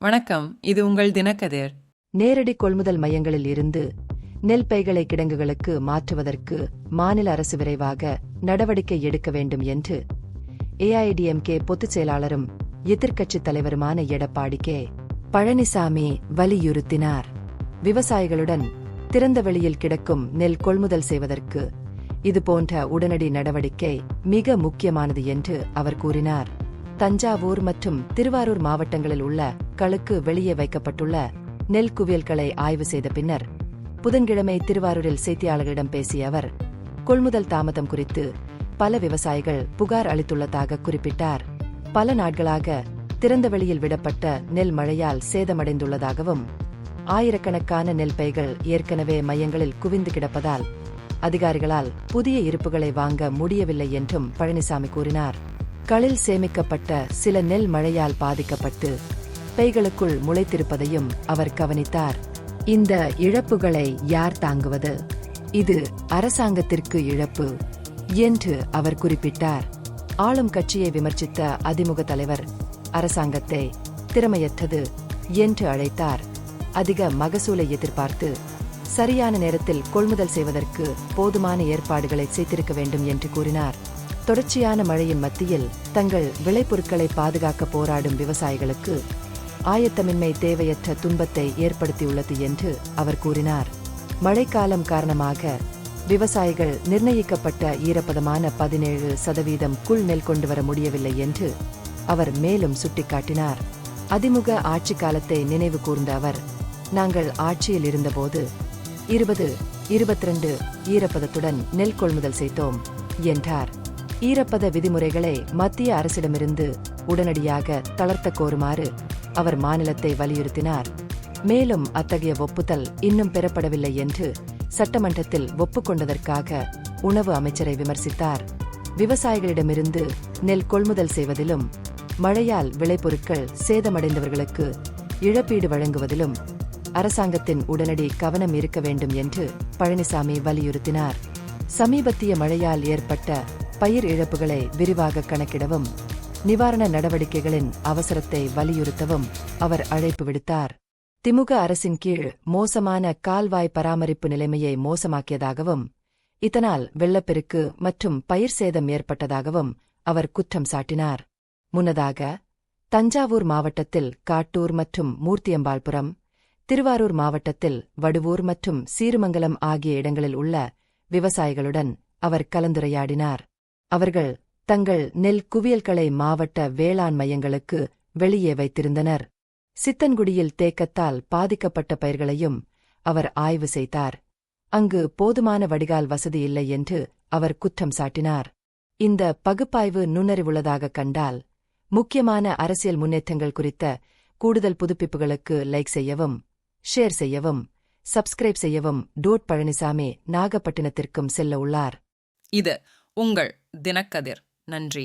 வணக்கம், இது உங்கள் தினக்கதிர். நேரடி கொள்முதல் மையங்களில் இருந்து நெல் பைகளை கிடங்குகளுக்கு மாற்றுவதற்கு மாநில அரசு விரைவாக நடவடிக்கை எடுக்க வேண்டும் என்று ஏஐடிஎம்கே பொதுச் செயலாளரும் எதிர்க்கட்சித் தலைவருமான எடப்பாடி கே. பழனிசாமி வலியுறுத்தினார். விவசாயிகளுடன் திறந்த வெளியில் கிடக்கும் நெல் கொள்முதல் செய்வதற்கு இதுபோன்ற உடனடி நடவடிக்கை மிக முக்கியமானது என்று அவர் கூறினார். தஞ்சாவூர் மற்றும் திருவாரூர் மாவட்டங்களில் உள்ள களுக்கு வெளியே வைக்கப்பட்டுள்ள நெல் குவியல்களை ஆய்வு செய்த பின்னர் புதன்கிழமை திருவாரூரில் செய்தியாளர்களிடம் பேசிய அவர், கொள்முதல் தாமதம் குறித்து பல விவசாயிகள் புகார் அளித்துள்ளதாக குறிப்பிட்டார். பல நாட்களாக திறந்த வெளியில் விடப்பட்ட நெல் மழையால் சேதமடைந்துள்ளதாகவும், ஆயிரக்கணக்கான நெல் பைகள் ஏற்கனவே மையங்களில் குவிந்து கிடப்பதால் அதிகாரிகளால் புதிய இருப்புகளை வாங்க முடியவில்லை என்றும் பழனிசாமி கூறினார். களில் சேமிக்கப்பட்ட சில நெல் மழையால் பாதிக்கப்பட்டு பைகளுக்குள் முளைத்திருப்பதையும் அவர் கவனித்தார். இந்த இழப்புகளை யார் தாங்குவது? இது அரசாங்கத்திற்கு இழப்பு என்று அவர் குறிப்பிட்டார். ஆளும் கட்சியை விமர்சித்த அதிமுக தலைவர் அரசாங்கத்தை திறமையற்றது என்று அழைத்தார். அதிக மகசூலை எதிர்பார்த்து சரியான நேரத்தில் கொள்முதல் செய்வதற்கு போதுமான ஏற்பாடுகளை செய்திருக்க வேண்டும் என்று கூறினார். தொடர்ச்சியான மழையின் மத்தியில் தங்கள் விளைபொருட்களை பாதுகாக்க போராடும் விவசாயிகளுக்கு ஆயத்தமின்மை தேவையற்ற துன்பத்தை ஏற்படுத்தியுள்ளது என்று அவர் கூறினார். மழைக்காலம் காரணமாக விவசாயிகள் நிர்ணயிக்கப்பட்ட ஈரப்பதமான 17% நெல் கொண்டுவர முடியவில்லை என்று அவர் மேலும் சுட்டிக்காட்டினார். அதிமுக ஆட்சி காலத்தை நினைவு கூர்ந்த அவர், நாங்கள் ஆட்சியில் இருந்தபோது 20-22 ஈரப்பதத்துடன் நெல் கொள்முதல் செய்தோம் என்றார். ஈரப்பத விதிமுறைகளை மத்திய அரசிடமிருந்து உடனடியாக தளர்த்த கோருமாறு அவர் மாநிலத்தை வலியுறுத்தினார். மேலும் அத்தகைய ஒப்புதல் இன்னும் பெறப்படவில்லை என்று சட்டமன்றத்தில் ஒப்புக்கொண்டதற்காக உணவு அமைச்சரை விமர்சித்தார். விவசாயிகளிடமிருந்து நெல் கொள்முதல் செய்வதிலும் மழையால் விளைபொருட்கள் சேதமடைந்தவர்களுக்கு இழப்பீடு வழங்குவதிலும் அரசாங்கத்தின் உடனடி கவனம் இருக்க வேண்டும் என்று பழனிசாமி வலியுறுத்தினார். சமீபத்திய மழையால் ஏற்பட்ட பயிர் இழப்புகளை விரிவாக கணக்கிடவும் நிவாரண நடவடிக்கைகளின் அவசரத்தை வலியுறுத்தவும் அவர் அழைப்பு விடுத்தார். திமுக அரசின் கீழ் மோசமான கால்வாய் பராமரிப்பு நிலைமையை மோசமாக்கியதாகவும், இதனால் வெள்ளப்பெருக்கு மற்றும் பயிர் சேதம் ஏற்பட்டதாகவும் அவர் குற்றம் சாட்டினார். முன்னதாக தஞ்சாவூர் மாவட்டத்தில் காட்டூர் மற்றும் மூர்த்தியம்பாள்புரம், திருவாரூர் மாவட்டத்தில் வடுவூர் மற்றும் சீருமங்கலம் ஆகிய இடங்களில் உள்ள விவசாயிகளுடன் அவர் கலந்துரையாடினார். அவர்கள் தங்கள் நெல் குவியல்களை மாவட்ட வேளாண் மையங்களுக்கு வெளியே வைத்திருந்தனர். சித்தன்குடியில் தேக்கத்தால் பாதிக்கப்பட்ட பயிர்களையும் அவர் ஆய்வு செய்தார். அங்கு போதுமான வடிகால் வசதி இல்லை என்று அவர் குற்றம் சாட்டினார். இந்த பகுப்பாய்வு நுண்ணறிவுள்ளதாக கண்டால் முக்கியமான அரசியல் முன்னேற்றங்கள் குறித்த கூடுதல் புதுப்பிப்புகளுக்கு லைக் செய்யவும், ஷேர் செய்யவும், சப்ஸ்கிரைப் செய்யவும். பழனிசாமி நாகப்பட்டினத்திற்கும் செல்ல உள்ளார். இது உங்கள் தினக்கதிர். நன்றி.